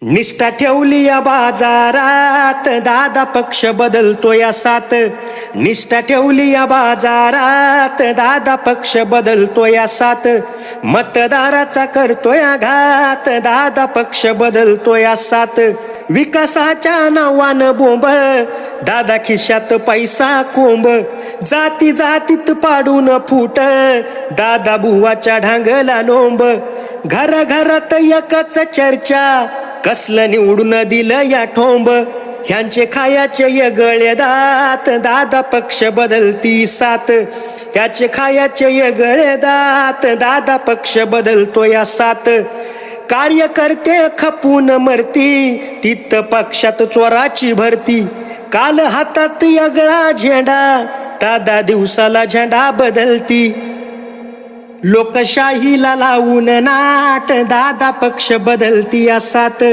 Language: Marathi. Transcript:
निष्ठा ठेवली या बाजारात, दादा पक्ष बदलतो या सात. निष्ठा ठेवली या बाजारात, दादा पक्ष बदलतो या सात. मतदाराचा करतोय घात, दादा पक्ष बदलतो या सात. विकासाच्या नावानं बोंब, दादा खिशात पैसा कोंब. जाती जातीत पाडून फूट, दादा बुवाच्या ढांगला लोंब. घराघरात एकच चर्चा, कसलं निवडून दिलं या ठोंब. ह्यांचे खायाचे येगळे दात, दादा पक्ष बदलती सात. ह्याचे खायाचे येगळे दात, दादा पक्ष बदलतो या सात. कार्यकर्ते खपून मरती, तिथं पक्षात चोराची भरती. काल हातात येगळा झेंडा, दादा दिवसाला झेंडा बदलती. लोकशाहीला लावून नाट, दादा पक्ष बदलती या सात.